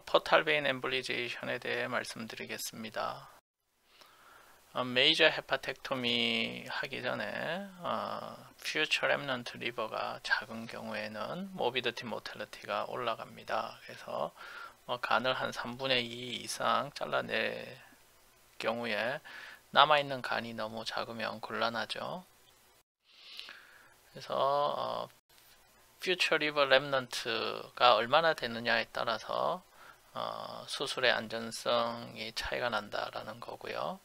포탈 베인 엠볼리제이션에 대해 말씀드리겠습니다. 메이저 헤파텍토미 하기 전에 퓨처 렘넌트 리버가 작은 경우에는 모비디티 모텔리티가 올라갑니다. 그래서 간을 한 3분의 2 이상 잘라낼 경우에 남아있는 간이 너무 작으면 곤란하죠. 그래서 퓨처 리버 렘넌트가 얼마나 되느냐에 따라서 수술의 안전성이 차이가 난다라는 거고요.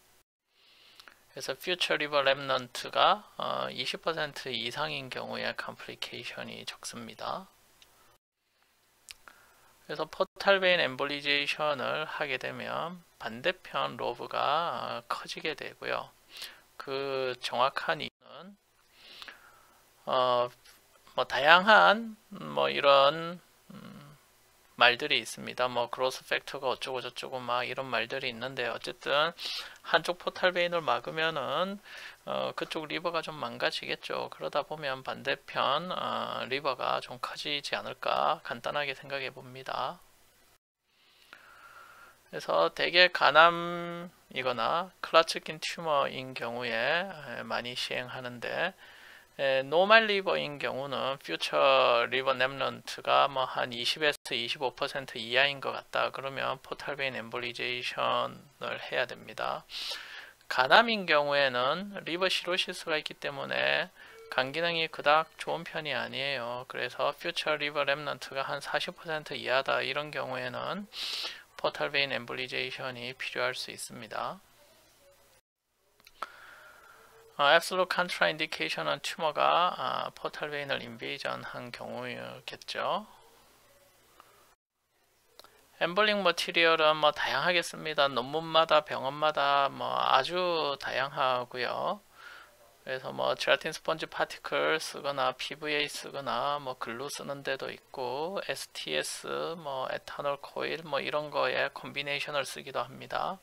그래서 퓨처 리버 렘넌트가 20% 이상인 경우에 컴플리케이션이 적습니다. 그래서 포탈 베인 엠볼리제이션을 하게 되면 반대편 로브가 커지게 되고요. 그 정확한 이유는 다양한 이런 말들이 있습니다. 그로스 팩터가 어쩌고 저쩌고 이런 말들이 있는데, 어쨌든 한쪽 포탈 베인을 막으면은 그쪽 리버가 좀 망가지겠죠. 그러다 보면 반대편 리버가 좀 커지지 않을까 간단하게 생각해 봅니다. 그래서 대개 간암이거나 클라츠킨 튜머인 경우에 많이 시행하는데, 노멀 리버인 경우는 퓨처 리버 렘넌트가 한 20에서 25% 이하인 것 같다. 그러면 포탈 베인 엠볼리제이션을 해야 됩니다. 간암인 경우에는 리버 시로시스가 있기 때문에 간 기능이 그닥 좋은 편이 아니에요. 그래서 퓨처 리버 렘넌트가 한 40% 이하다. 이런 경우에는 포탈 베인 엠볼리제이션이 필요할 수 있습니다. 앱솔루트 컨트라인디케이션은 튜머가 포탈 베인을 인베이전 한 경우겠죠. 엠볼링 머티리얼은 다양하겠습니다. 논문마다 병원마다 아주 다양하고요. 그래서 젤라틴 스펀지 파티클 쓰거나 PVA 쓰거나 글루 쓰는 데도 있고, STS, 에탄올 코일 이런 거에 콤비네이션을 쓰기도 합니다.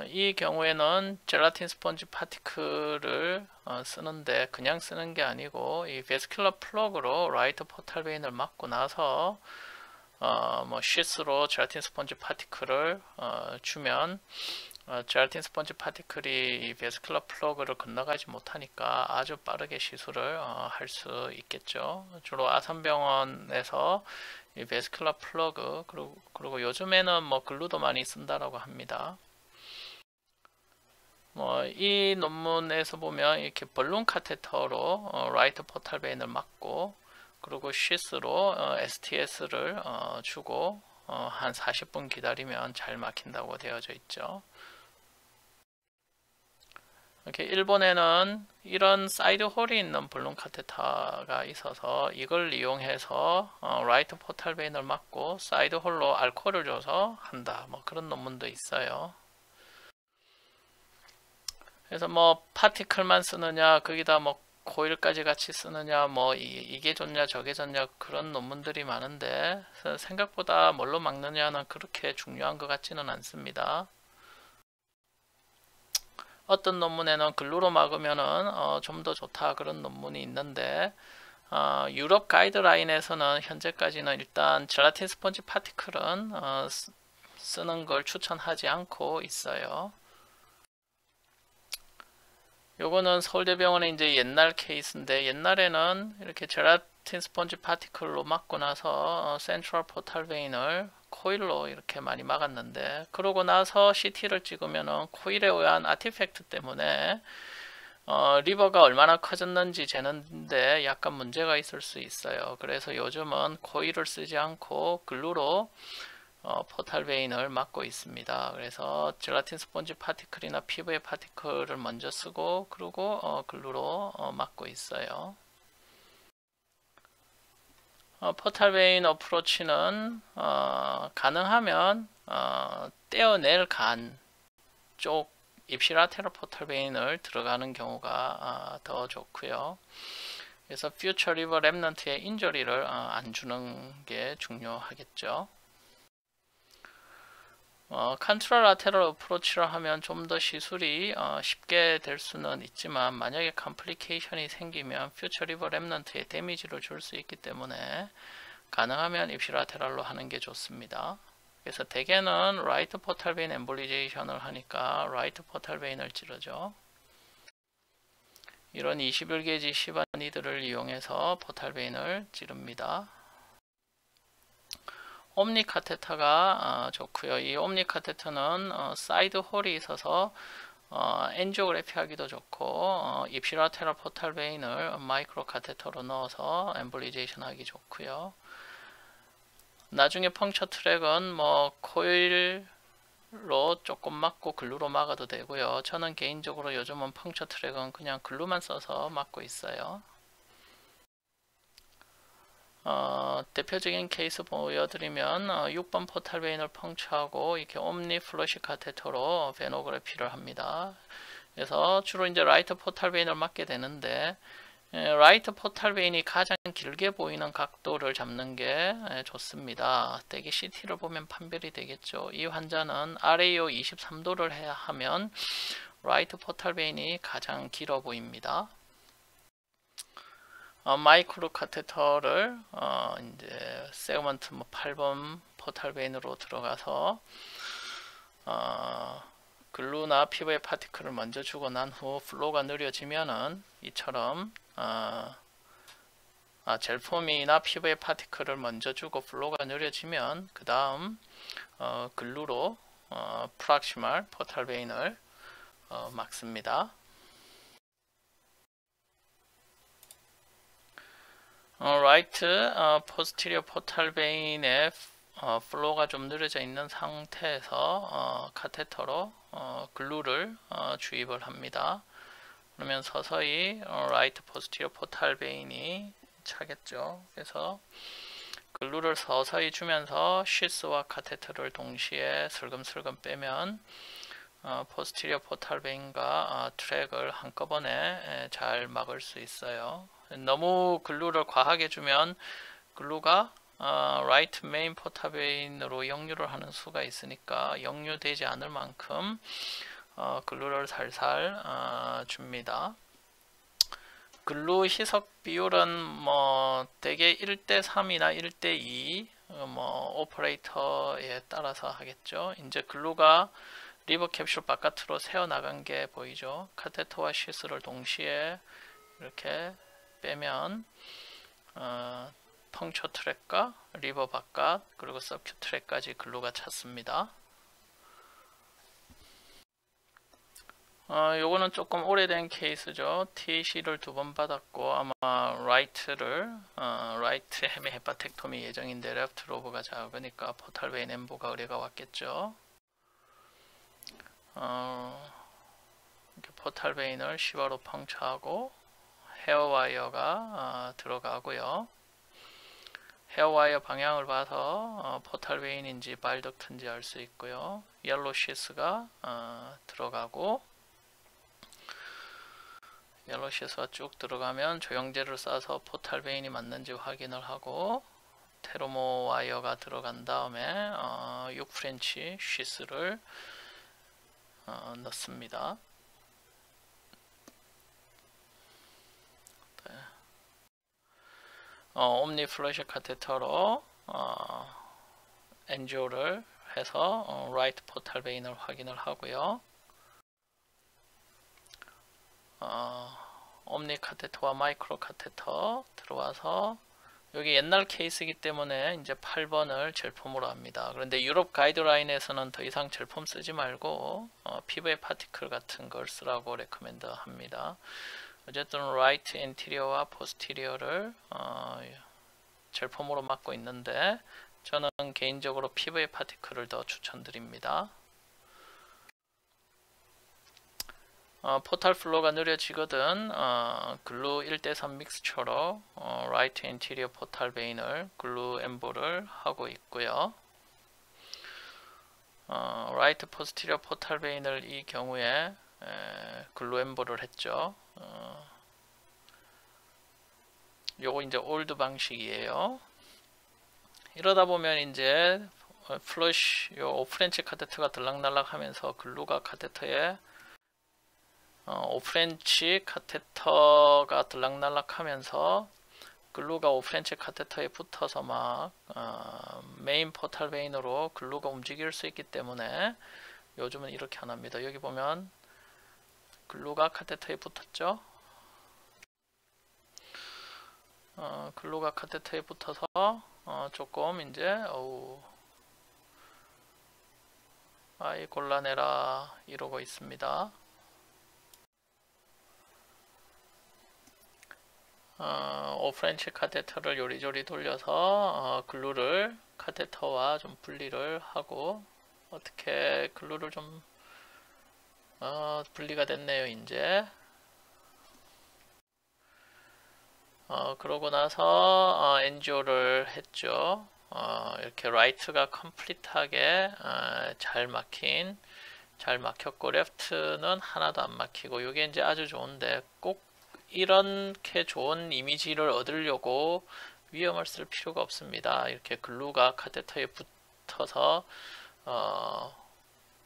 이 경우에는 젤라틴 스펀지 파티클을 쓰는데 그냥 쓰는 게 아니고, 이 베스큘러 플러그로 라이트 포탈 베인을 막고 나서 시스로 젤라틴 스펀지 파티클을 주면 젤라틴 스펀지 파티클이 이 베스큘러 플러그를 건너가지 못하니까 아주 빠르게 시술을 할 수 있겠죠. 주로 아산병원에서 이 베스큘러 플러그, 그리고 요즘에는 글루도 많이 쓴다라고 합니다. 이 논문에서 보면 이렇게 벌룬 카테터로 라이트 포탈 베인을 막고, 그리고 시스로 STS를 주고 한 40분 기다리면 잘 막힌다고 되어져 있죠. 이렇게 일본에는 이런 사이드 홀이 있는 벌룬 카테터가 있어서 이걸 이용해서 라이트 포탈 베인을 막고 사이드 홀로 알코올을 줘서 한다. 그런 논문도 있어요. 그래서 파티클만 쓰느냐, 거기다 코일까지 같이 쓰느냐, 이게 좋냐 저게 좋냐, 그런 논문들이 많은데 생각보다 뭘로 막느냐는 그렇게 중요한 것 같지는 않습니다. 어떤 논문에는 글루로 막으면은 좀 더 좋다, 그런 논문이 있는데, 유럽 가이드라인에서는 현재까지는 일단 젤라틴 스펀지 파티클은 쓰는 걸 추천하지 않고 있어요. 요거는 서울대병원의 이제 옛날 케이스인데, 옛날에는 이렇게 젤라틴 스펀지 파티클로 막고 나서 센트럴 포탈 베인을 코일로 이렇게 많이 막았는데, 그러고 나서 CT를 찍으면은 코일에 의한 아티팩트 때문에 리버가 얼마나 커졌는지 재는데 약간 문제가 있을 수 있어요. 그래서 요즘은 코일을 쓰지 않고 글루로 포탈 베인을 막고 있습니다. 그래서 젤라틴 스펀지 파티클이나 피부의 파티클을 먼저 쓰고, 그리고 글루로 막고 있어요. 포탈 베인 어프로치는 가능하면 떼어낼 간 쪽 입시라테럴 포탈 베인을 들어가는 경우가 더 좋고요. 그래서 퓨처 리버 렘넌트의 인저리를 안 주는 게 중요하겠죠. 컨트롤 라테럴 어프로치를 하면 좀 더 시술이 쉽게 될 수는 있지만, 만약에 컴플리케이션이 생기면 퓨처 리버 렘넌트에 데미지를 줄 수 있기 때문에 가능하면 입시라테랄로 하는 게 좋습니다. 그래서 대개는 라이트 포탈 베인 엠볼리제이션을 하니까 라이트 포탈 베인을 찌르죠. 이런 21게이지 시바니드를 이용해서 포탈 베인을 찌릅니다. 옴니 카테터가 좋고요. 이 옴니 카테터는 사이드 홀이 있어서 엔지오그래피 하기도 좋고 입시라테랄 포탈 베인을 마이크로 카테터로 넣어서 엠볼리제이션 하기 좋고요. 나중에 펑처 트랙은 뭐 코일로 조금 막고 글루로 막아도 되고요. 저는 개인적으로 요즘은 펑처 트랙은 그냥 글루만 써서 막고 있어요. 대표적인 케이스 보여드리면 6번 포탈 베인을 펑처하고 이렇게 옴니 플러시 카테터로 베노그래피를 합니다. 그래서 주로 이제 라이트 포탈 베인을 막게 되는데 라이트 포탈 베인이 가장 길게 보이는 각도를 잡는 게 좋습니다. 대개 CT를 보면 판별이 되겠죠. 이 환자는 RAO 23도를 해야 하면 라이트 포탈 베인이 가장 길어 보입니다. 마이크로 카테터를 이제 세그먼트 8번 포탈 베인으로 들어가서 글루나 피부의 파티클을 먼저 주고 난 후 플로우가 느려지면은 이처럼 젤폼이나 피부의 파티클을 먼저 주고 플로우가 느려지면 그 다음 글루로 프락시말 포탈 베인을 막습니다. 라이트 포스티리어 포탈 베인의 플로우가 좀 느려져 있는 상태에서 카테터로 글루를 주입을 합니다. 그러면 서서히 라이트 포스티리어 포탈 베인이 차겠죠. 그래서 글루를 서서히 주면서 시스와 카테터를 동시에 슬금슬금 빼면 포스티리어 포탈 베인과 트랙을 한꺼번에 잘 막을 수 있어요. 너무 글루를 과하게 주면 글루가 라이트 메인 포탈 베인으로 역류를 하는 수가 있으니까 역류되지 않을 만큼 글루를 살살 줍니다. 글루 희석 비율은 뭐 대개 1대3이나 1대2 오퍼레이터에 따라서 하겠죠. 이제 글루가 리버 캡슐 바깥으로 새어 나간 게 보이죠. 카테터와 시스를 동시에 이렇게 빼면 펑처 트랙과 리버 바깥 그리고 서큐 트랙까지 글루가 찼습니다. 요거는 조금 오래된 케이스죠. TAC를 2번 받았고 아마 라이트 헤미 헤파텍토미 예정인데 레프트 로브가 작으니까 포탈 베인 엠보가 의뢰가 왔겠죠. 이렇게 포탈 베인을 시바로 펑처하고 헤어와이어가 들어가고요. 헤어와이어 방향을 봐서 포탈 베인인지 바일덕트인지 알 수 있고요. 옐로 시스가 들어가고 옐로 시스가 쭉 들어가면 조영제를 싸서 포탈 베인이 맞는지 확인을 하고 테르모 와이어가 들어간 다음에 6프렌치 시스를 넣습니다. 옴니 플러시 카테터로 엔지오를 해서 라이트 포탈 베인을 확인을 하고요. 옴니 카테터와 마이크로 카테터 들어와서 여기 옛날 케이스이기 때문에 이제 8번을 젤폼으로 합니다. 그런데 유럽 가이드라인에서는 더 이상 젤폼 쓰지 말고 피부의 파티클 같은 걸 쓰라고 레코멘드 합니다. 어쨌든 라이트 엔티리어와 포스티리어를 젤폼으로 막고 있는데 저는 개인적으로 피부의 파티클을 더 추천드립니다. 포탈 플로우가 느려지거든 글루 1대3 믹스처로 라이트 인티리어 포탈 베인을 글루 엠보를 하고 있고요. 라이트 포스티리어 포탈 베인을 이 경우에 글루 엠보를 했죠. 요거 이제 올드 방식이에요. 이러다 보면 이제 플러시 요 오프렌치 카테터가 들락날락 하면서 글루가 카테터에 오프렌치 카테터가 들락날락 하면서 글루가 오프렌치 카테터에 붙어서 막 메인 포탈 베인으로 글루가 움직일 수 있기 때문에 요즘은 이렇게 안 합니다. 여기 보면 글루가 카테터에 붙었죠. 글루가 카테터에 붙어서 조금 이제 아이 곤란해라 이러고 있습니다. 오프렌치 카테터를 요리조리 돌려서 글루를 카테터와 좀 분리를 하고 어떻게 글루를 좀 분리가 됐네요. 이제 그러고 나서 엔지오를 했죠. 이렇게 라이트가 컴플리트하게 잘 막혔고 레프트는 하나도 안 막히고 이게 이제 아주 좋은데 꼭 이렇게 좋은 이미지를 얻으려고 위험을 쓸 필요가 없습니다. 이렇게 글루가 카테터에 붙어서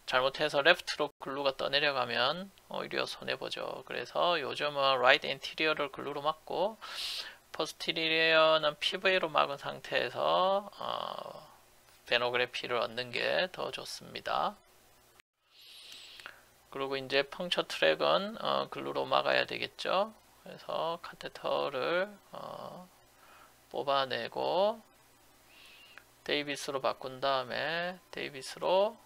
잘못해서 레프트로 글루가 떠내려가면 오히려 손해보죠. 그래서 요즘은 라이트 엔티리어를 글루로 막고 포스티리어는 PV로 막은 상태에서 베노그래피를 얻는 게 더 좋습니다. 그리고 이제 펑처 트랙은 글루로 막아야 되겠죠. 그래서 카테터를 뽑아내고 데이비스로 바꾼 다음에 데이비스로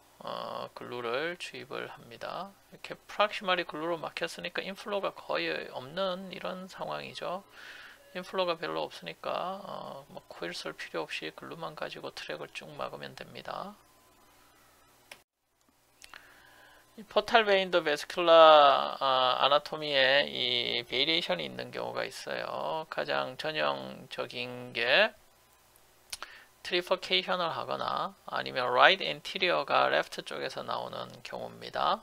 글루를 주입을 합니다. 이렇게 프락시말이 글루로 막혔으니까 인플로가 거의 없는 이런 상황이죠. 인플로가 별로 없으니까 뭐 코일 쓸 필요 없이 글루만 가지고 트랙을 쭉 막으면 됩니다. 이 포탈 베인도 베스큘라 아나토미에 이 베리에이션이 있는 경우가 있어요. 가장 전형적인 게 트리퍼케이션을 하거나 아니면 right 엔티리어가 레프트 쪽에서 나오는 경우입니다.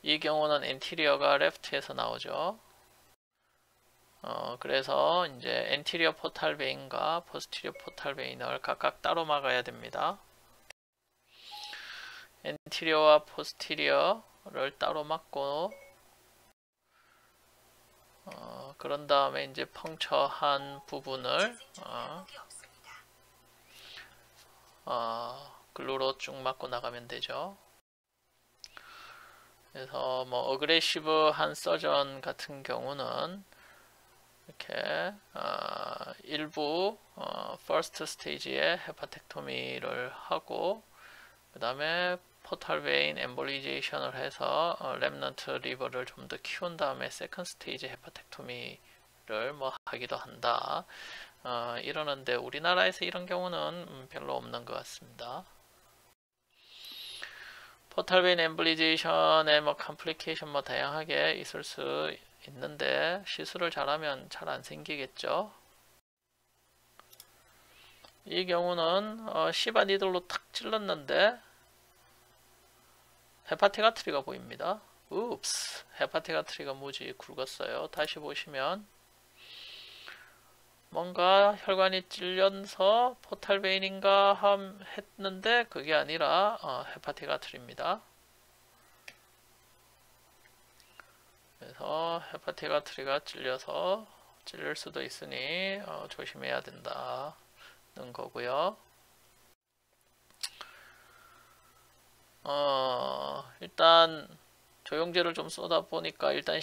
이 경우는 엔티리어가 레프트에서 나오죠. 그래서 이제 엔티리어 포탈 베인과 포스티리어 포탈 베인을 각각 따로 막아야 됩니다. 엔티리어와 포스티리어를 따로 막고 그런 다음에 이제 펑처한 부분을 글루로 쭉 막고 나가면 되죠. 그래서 뭐 어그레시브한 서전 같은 경우는 이렇게 일부 퍼스트 스테이지에 헤파텍토미를 하고 그 다음에 포탈 베인 엠볼리제이션을 해서 렘넌트 리버를 좀 더 키운 다음에 세컨드 스테이지 헤파텍토미를 뭐 하기도 한다. 이러는데 우리나라에서 이런 경우는 별로 없는 것 같습니다. 포탈 베인 엠볼리제이션의 뭐 컴플리케이션 뭐 다양하게 있을 수 있는데 시술을 잘하면 잘 안 생기겠죠. 이 경우는 시바 니들로 탁 찔렀는데 헤파틱 아트리가 보입니다. 읍스, 헤파틱 아트리가 무지 굵었어요. 다시 보시면 뭔가 혈관이 찔려서 포탈 베인인가 했는데 그게 아니라 헤파틱 아트리입니다. 그래서 헤파틱 아트리가 찔릴 수도 있으니 조심해야 된다는 거고요. 일단 조영제를 좀 쏘다 보니까 일단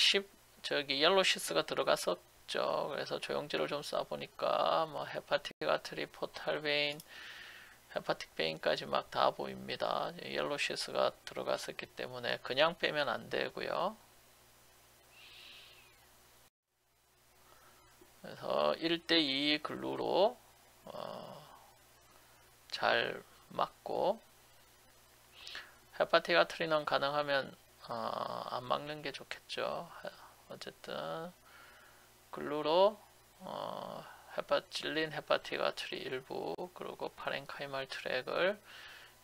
옐로 시스가 들어갔었죠. 그래서 조영제를 좀 쏴 보니까 뭐 헤파틱 아트리, 포탈 베인, 헤파틱 베인까지 막 다 보입니다. 옐로 시스가 들어갔었기 때문에 그냥 빼면 안 되고요. 그래서 1대2 글루로 잘 막고 헤파틱 아트리는 가능하면 안 막는 게 좋겠죠. 어쨌든 글루로 찔린 헤파틱 아트리 일부 그리고 파렌카이말 트랙을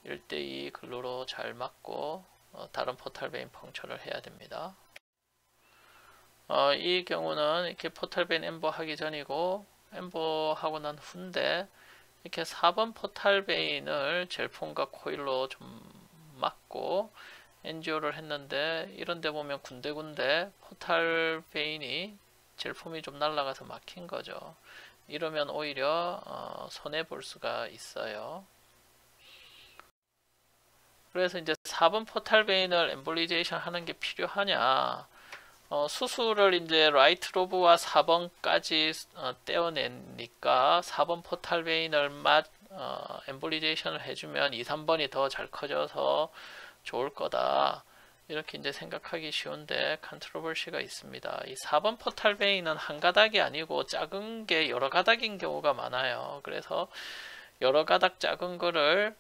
1대2 글루로 잘 막고 다른 포탈 베인 펑처를 해야 됩니다. 이 경우는 이렇게 포탈 베인 엠보 하기 전이고 엠보 하고 난 후인데 이렇게 4번 포탈 베인을 젤폰과 코일로 좀 막고 엔지오를 했는데 이런데 보면 군데군데 포탈 베인이 제품이 좀 날아가서 막힌 거죠. 이러면 오히려 손해 볼 수가 있어요. 그래서 이제 4번 포탈 베인을 엠볼리제이션 하는 게 필요하냐? 수술을 이제 라이트 로브와 4번까지 떼어내니까 4번 포탈 베인을 엠볼리제이션을 해주면 2, 3번이 더 잘 커져서 좋을 거다. 이렇게 이제 생각하기 쉬운데 컨트로버시가 있습니다. 이 4번 포탈 베인은 한 가닥이 아니고 작은 게 여러 가닥인 경우가 많아요. 그래서 여러 가닥 작은 거를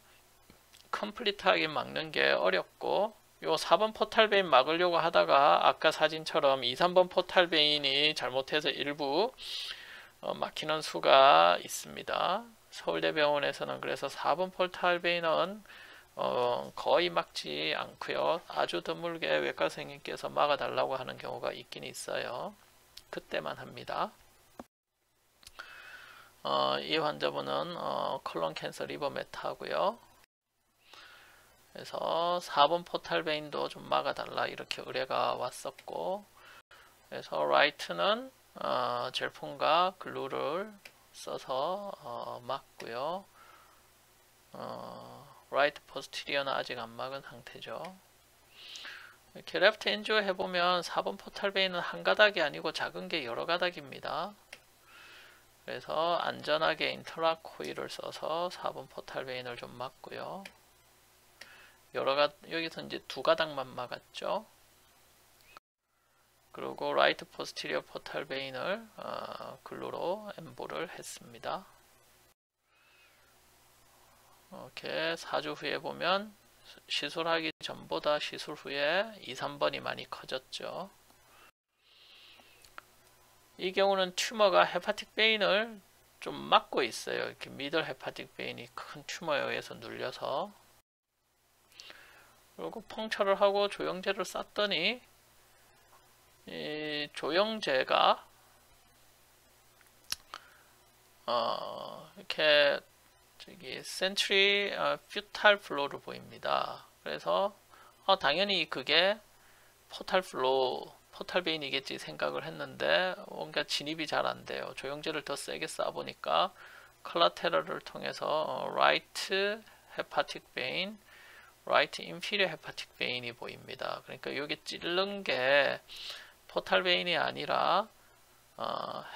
컴플리트하게 막는 게 어렵고, 요 4번 포탈 베인 막으려고 하다가 아까 사진처럼 2, 3번 포탈 베인이 잘못해서 일부 막히는 수가 있습니다. 서울대병원에서는 그래서 4번 포탈 베인은 거의 막지 않고요. 아주 드물게 외과 선생님께서 막아달라고 하는 경우가 있긴 있어요. 그때만 합니다. 이 환자분은 컬론 캔서 리버 메타고요. 그래서 4번 포탈 베인도 좀 막아달라 이렇게 의뢰가 왔었고, 그래서 라이트는 젤폰과 글루를 써서 막고요. 라이트 포스티리어는 아직 안 막은 상태죠. 이렇게 레프트 엔지오 해보면 4번 포탈 베인은 한 가닥이 아니고 작은 게 여러 가닥입니다. 그래서 안전하게 인터락 코일을 써서 4번 포탈 베인을 좀 막고요. 여기서 이제 두 가닥만 막았죠. 그리고 라이트 포스티리어 포탈 베인을 글루로 엠볼을 했습니다. 이렇게 4주 후에 보면 시술하기 전보다 시술 후에 2, 3번이 많이 커졌죠. 이 경우는 튜머가 헤파틱 베인을 좀 막고 있어요. 이렇게 미들 헤파틱 베인이 큰 튜머에 의해서 눌려서. 그리고 펑처를 하고 조영제를 쌌더니 이 조영제가 이렇게 센트리 퓨탈 플로우를 보입니다. 그래서 당연히 그게 포탈 플로우, 포탈 베인이겠지 생각을 했는데 뭔가 진입이 잘 안 돼요. 조영제를 더 세게 쏴보니까 컬라테럴을 통해서 라이트 헤파틱 베인, 라이트 인피리어 헤파틱 베인이 보입니다. 그러니까 이게 찔른 게 포탈 베인이 아니라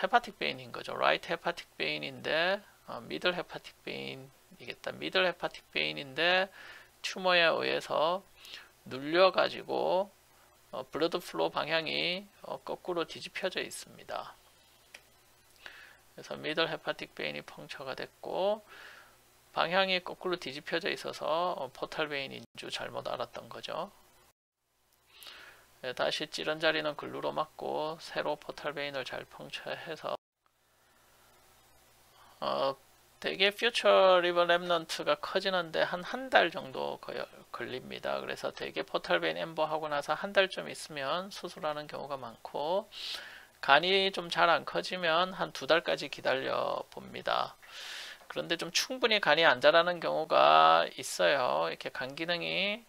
헤파틱 베인인 거죠. 라이트 헤파틱 베인인데 미들 헤파틱 베인이겠다. 미들 헤파틱 베인인데 튜머에 의해서 눌려가지고 블러드 플로우 방향이 거꾸로 뒤집혀져 있습니다. 그래서 미들 헤파틱 베인이 펑처가 됐고 방향이 거꾸로 뒤집혀져 있어서 포탈 베인인 줄 잘못 알았던 거죠. 다시 찌른 자리는 글루로 막고 새로 포탈 베인을 잘 펑처해서 되게 퓨처 리버 랩넌트가 커지는데 한 달 정도 걸립니다. 그래서 되게 포탈 베인 엠보 하고 나서 한 달쯤 있으면 수술하는 경우가 많고, 간이 좀 잘 안 커지면 한 2달까지 기다려 봅니다. 그런데 좀 충분히 간이 안 자라는 경우가 있어요. 이렇게 간 기능이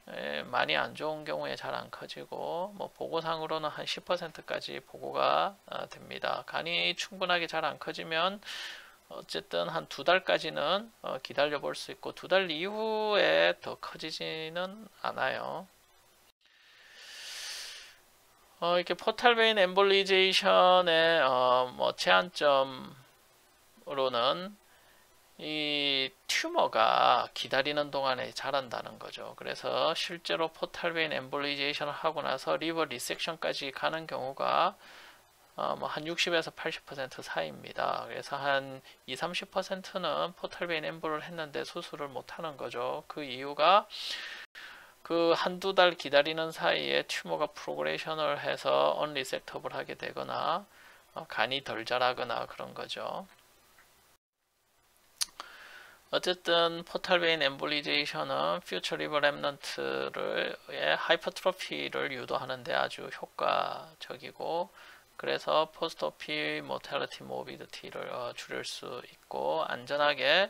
많이 안 좋은 경우에 잘 안 커지고, 뭐 보고상으로는 한 10%까지 보고가 됩니다. 간이 충분하게 잘 안 커지면 어쨌든 한 2달까지는 기다려 볼 수 있고 2달 이후에 더 커지지는 않아요. 이렇게 포탈 베인 엠볼리제이션의 뭐 제한점으로는 이 튜머가 기다리는 동안에 자란다는 거죠. 그래서 실제로 포탈 베인 엠볼리제이션을 하고 나서 리버 리섹션까지 가는 경우가 한 60에서 80% 사이입니다. 그래서 한 20-30%는 포탈 베인 엠볼을 했는데 수술을 못 하는 거죠. 그 이유가 그 한두 달 기다리는 사이에 튜머가 프로그레이션을 해서 언리섹터블 하게 되거나 간이 덜 자라거나 그런 거죠. 어쨌든 포탈 베인 엠볼리제이션은 퓨처 리버 랩넌트의 하이퍼트로피를 유도하는데 아주 효과적이고, 그래서 포스트오피 모탈리티 모비디티를 줄일 수 있고 안전하게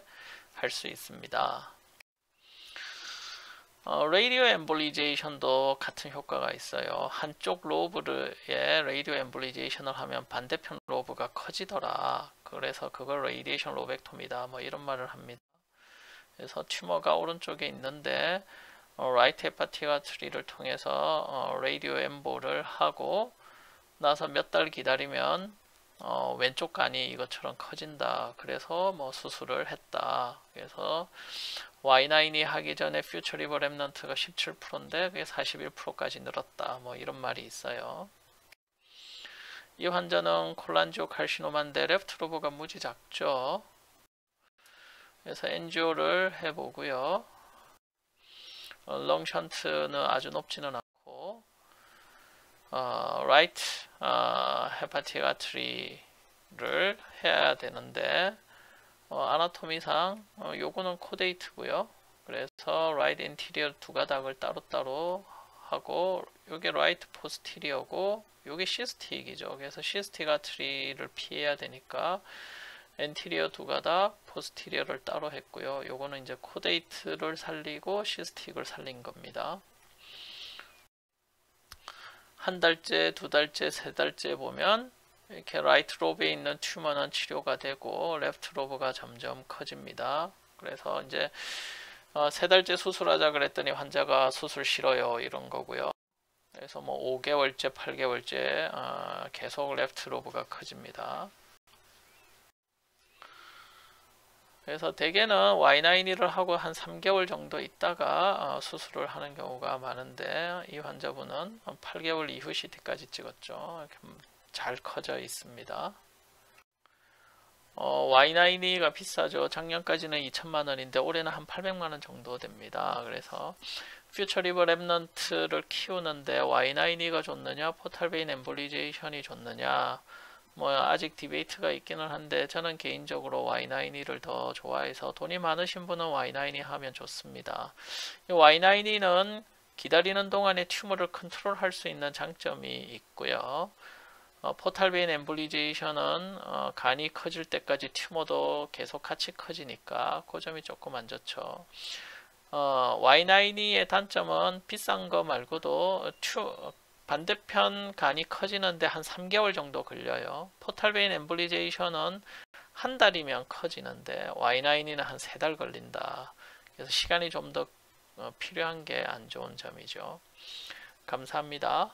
할 수 있습니다. 라디오 엠볼리제이션도 같은 효과가 있어요. 한쪽 로브에 라디오 엠볼리제이션을 하면 반대편 로브가 커지더라. 그래서 그걸 레디에이션 로벡토미다. 뭐 이런 말을 합니다. 그래서 튜머가 오른쪽에 있는데 라이트 헤파틱아트리를 통해서 라디오 엠볼을 하고 나서 몇 달 기다리면 왼쪽 간이 이것처럼 커진다. 그래서 뭐 수술을 했다. 그래서 Y9이 하기 전에 퓨처 리버 랩넌트가 17%인데 그게 41%까지 늘었다. 뭐 이런 말이 있어요. 이 환자는 콜란지오 칼시노마인데 레프트 로브가 무지 작죠. 그래서 엔지오를 해보고요. 렁 션트는 아주 높지는 않고 라이트 헤파틱 아트리를 해야 되는데 아나토미상 요거는 코데이트고요. 그래서 라이트 인티리어 두 가닥을 따로따로 하고 요게 라이트 포스티리어고 요게 시스틱이죠. 그래서 시스틱 아트리를 피해야 되니까 엔티리어 두 가닥 포스티리어를 따로 했고요. 요거는 이제 코데이트를 살리고 시스틱을 살린 겁니다. 한 달째, 두 달째, 세 달째 보면 이렇게 라이트 로브에 있는 튜머는 치료가 되고 레프트 로브가 점점 커집니다. 그래서 이제 세 달째 수술하자 그랬더니 환자가 수술 싫어요 이런 거고요. 그래서 뭐 5개월째, 8개월째 계속 레프트 로브가 커집니다. 그래서 대개는 Y9을 하고 한 3개월 정도 있다가 수술을 하는 경우가 많은데 이 환자분은 8개월 이후 CT까지 찍었죠. 이렇게 잘 커져 있습니다. Y9가 비싸죠. 작년까지는 2천만 원인데 올해는 한 800만 원 정도 됩니다. 그래서 퓨처 리버 랩넌트를 키우는데 Y9가 좋느냐 포탈베인 엠볼리제이션이 좋느냐 뭐 아직 디베이트가 있기는 한데 저는 개인적으로 Y9를 더 좋아해서 돈이 많으신 분은 Y9 하면 좋습니다. 이 Y9는 기다리는 동안에 튜머를 컨트롤할 수 있는 장점이 있고요. 포탈베인 엠볼리제이션은 간이 커질 때까지 튜머도 계속 같이 커지니까 그 점이 조금 안 좋죠. Y9의 단점은 비싼 거 말고도 반대편 간이 커지는데 한 3개월 정도 걸려요. 포탈베인 엠볼리제이션은 한 달이면 커지는데 Y9는 한 3달 걸린다. 그래서 시간이 좀 더 필요한 게 안 좋은 점이죠. 감사합니다.